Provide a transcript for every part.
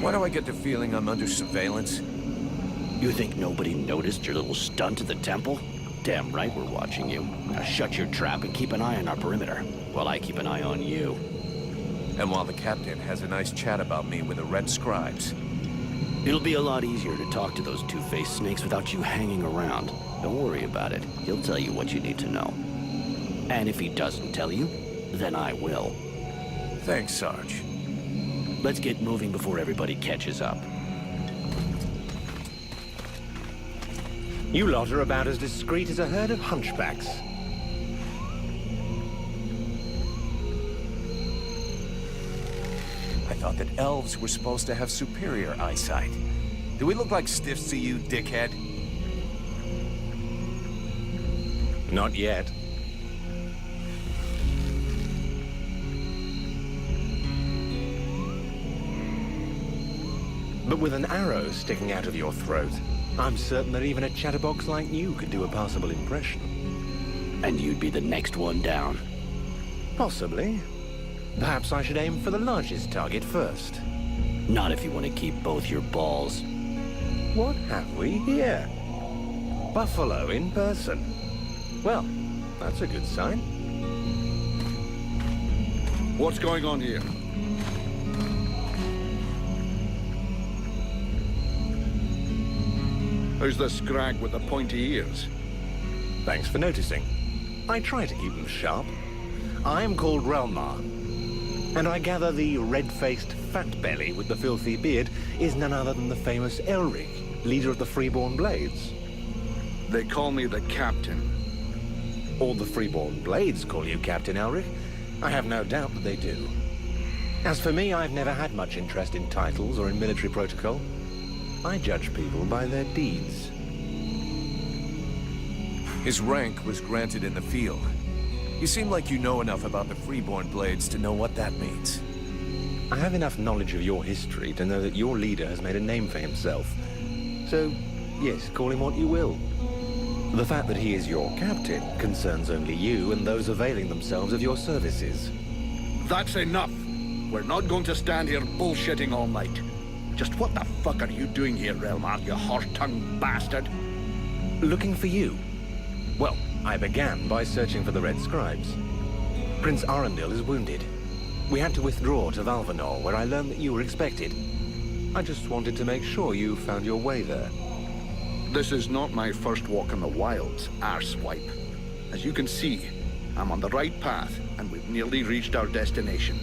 Why do I get the feeling I'm under surveillance? You think nobody noticed your little stunt at the temple? Damn right we're watching you. Now shut your trap and keep an eye on our perimeter, while I keep an eye on you. And while the captain has a nice chat about me with the red scribes. It'll be a lot easier to talk to those two-faced snakes without you hanging around. Don't worry about it. He'll tell you what you need to know. And if he doesn't tell you, then I will. Thanks, Sarge. Let's get moving before everybody catches up. You lot are about as discreet as a herd of hunchbacks. I thought that elves were supposed to have superior eyesight. Do we look like stiffs to you, dickhead? Not yet. But with an arrow sticking out of your throat, I'm certain that even a chatterbox like you could do a passable impression. And you'd be the next one down. Possibly. Perhaps I should aim for the largest target first. Not if you want to keep both your balls. What have we here? Buffalo in person. Well, that's a good sign. What's going on here? Who's the scrag with the pointy ears? Thanks for noticing. I try to keep them sharp. I'm called Relmar, and I gather the red-faced fat belly with the filthy beard is none other than the famous Elric, leader of the Freeborn Blades. They call me the Captain. All the Freeborn Blades call you Captain Elric. I have no doubt that they do. As for me, I've never had much interest in titles or in military protocol. I judge people by their deeds. His rank was granted in the field. You seem like you know enough about the Freeborn Blades to know what that means. I have enough knowledge of your history to know that your leader has made a name for himself. So, yes, call him what you will. The fact that he is your captain concerns only you and those availing themselves of your services. That's enough! We're not going to stand here bullshitting all night. Just what the fuck are you doing here, Relmar, you horse-tongued bastard? Looking for you. Well, I began by searching for the Red Scribes. Prince Arundel is wounded. We had to withdraw to Valvanor, where I learned that you were expected. I just wanted to make sure you found your way there. This is not my first walk in the wilds, arsewipe. As you can see, I'm on the right path, and we've nearly reached our destination.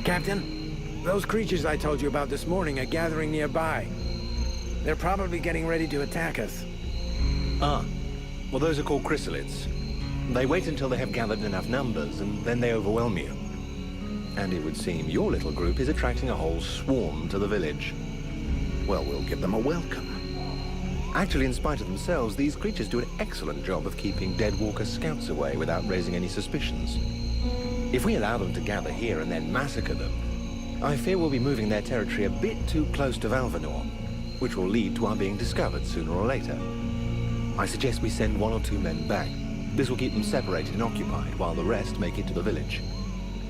Captain, those creatures I told you about this morning are gathering nearby. They're probably getting ready to attack us. Ah. Well, those are called chrysalids. They wait until they have gathered enough numbers, and then they overwhelm you. And it would seem your little group is attracting a whole swarm to the village. Well, we'll give them a welcome. Actually, in spite of themselves, these creatures do an excellent job of keeping dead Walker scouts away without raising any suspicions. If we allow them to gather here and then massacre them, I fear we'll be moving their territory a bit too close to Valvanor, which will lead to our being discovered sooner or later. I suggest we send 1 or 2 men back. This will keep them separated and occupied while the rest make it to the village.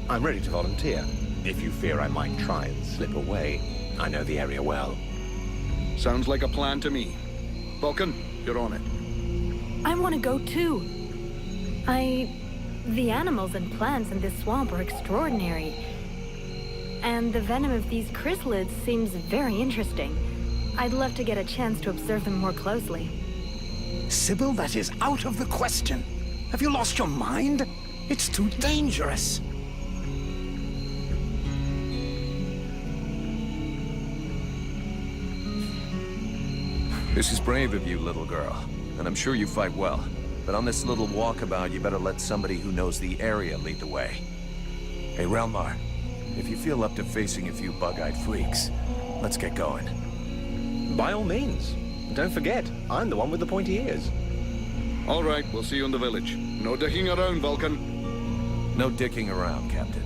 I'm ready to volunteer, if you fear I might try and slip away. I know the area well. Sounds like a plan to me. Vulcan, you're on it. I want to go too. The animals and plants in this swamp are extraordinary. And the venom of these chrysalids seems very interesting. I'd love to get a chance to observe them more closely. Sybil, that is out of the question. Have you lost your mind? It's too dangerous. This is brave of you, little girl. And I'm sure you fight well. But on this little walkabout, you better let somebody who knows the area lead the way. Hey, Relmar, if you feel up to facing a few bug-eyed freaks, let's get going. By all means. Don't forget, I'm the one with the pointy ears. All right, we'll see you in the village. No dicking around, Vulcan. No dicking around, Captain.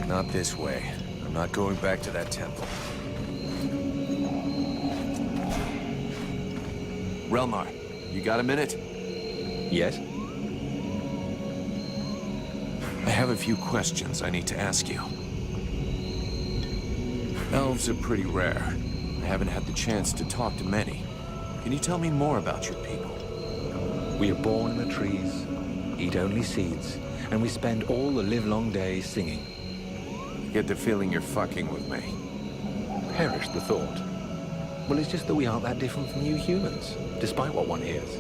Not this way. I'm not going back to that temple. Relmar, you got a minute? Yes? I have a few questions I need to ask you. Elves are pretty rare. I haven't had the chance to talk to many. Can you tell me more about your people? We are born in the trees, eat only seeds, and we spend all the livelong day singing. I get the feeling you're fucking with me. Perish the thought. Well, it's just that we aren't that different from you humans, despite what one hears.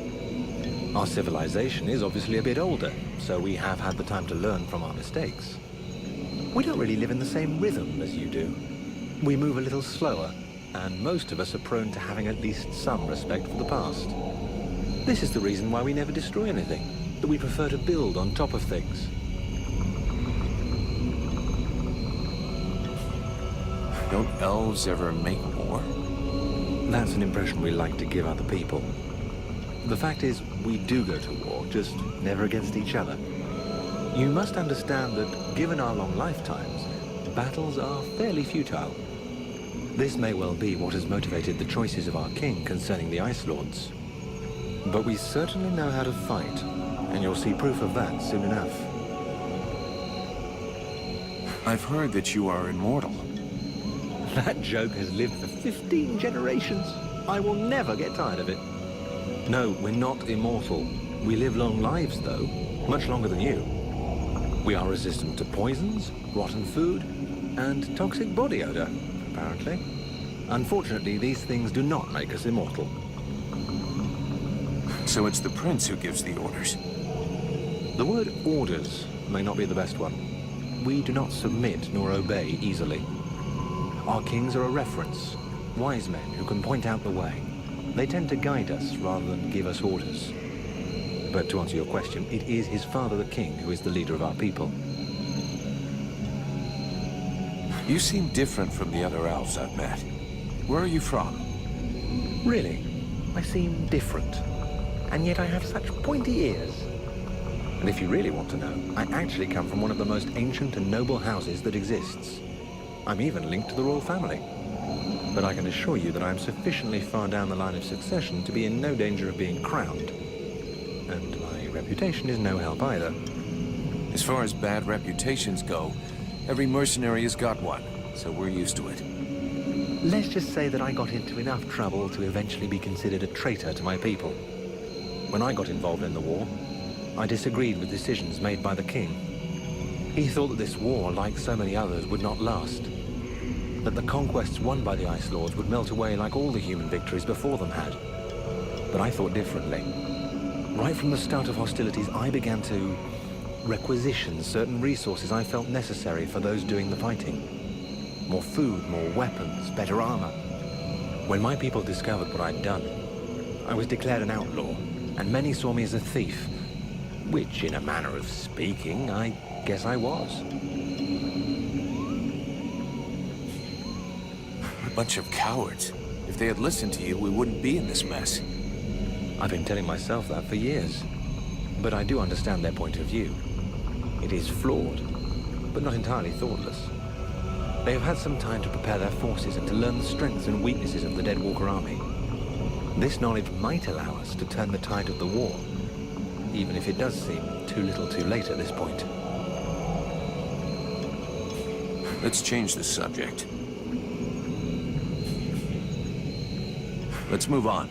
Our civilization is obviously a bit older, so we have had the time to learn from our mistakes. We don't really live in the same rhythm as you do. We move a little slower, and most of us are prone to having at least some respect for the past. This is the reason why we never destroy anything, that we prefer to build on top of things. Don't elves ever make war? That's an impression we like to give other people. The fact is, we do go to war, just never against each other. You must understand that, given our long lifetimes, battles are fairly futile. This may well be what has motivated the choices of our king concerning the Ice Lords. But we certainly know how to fight, and you'll see proof of that soon enough. I've heard that you are immortal. That joke has lived for 15 generations. I will never get tired of it. No, we're not immortal. We live long lives, though, much longer than you. We are resistant to poisons, rotten food, and toxic body odor, apparently. Unfortunately, these things do not make us immortal. So it's the prince who gives the orders. The word orders may not be the best one. We do not submit nor obey easily. Our kings are a reference, wise men who can point out the way. They tend to guide us rather than give us orders. But to answer your question, it is his father, the king, who is the leader of our people. You seem different from the other elves I've met. Where are you from? Really? I seem different. And yet I have such pointy ears. And if you really want to know, I actually come from one of the most ancient and noble houses that exists. I'm even linked to the royal family. But I can assure you that I'm sufficiently far down the line of succession to be in no danger of being crowned. And my reputation is no help either. As far as bad reputations go, every mercenary has got one, so we're used to it. Let's just say that I got into enough trouble to eventually be considered a traitor to my people. When I got involved in the war, I disagreed with decisions made by the king. He thought that this war, like so many others, would not last. That the conquests won by the Ice Lords would melt away like all the human victories before them had. But I thought differently. Right from the start of hostilities, I began to requisition certain resources I felt necessary for those doing the fighting. More food, more weapons, better armor. When my people discovered what I'd done, I was declared an outlaw, and many saw me as a thief, which, in a manner of speaking, I guess I was. A bunch of cowards. If they had listened to you, we wouldn't be in this mess. I've been telling myself that for years, but I do understand their point of view. It is flawed, but not entirely thoughtless. They have had some time to prepare their forces and to learn the strengths and weaknesses of the Deadwalker army. This knowledge might allow us to turn the tide of the war, even if it does seem too little too late at this point. Let's change the subject. Let's move on.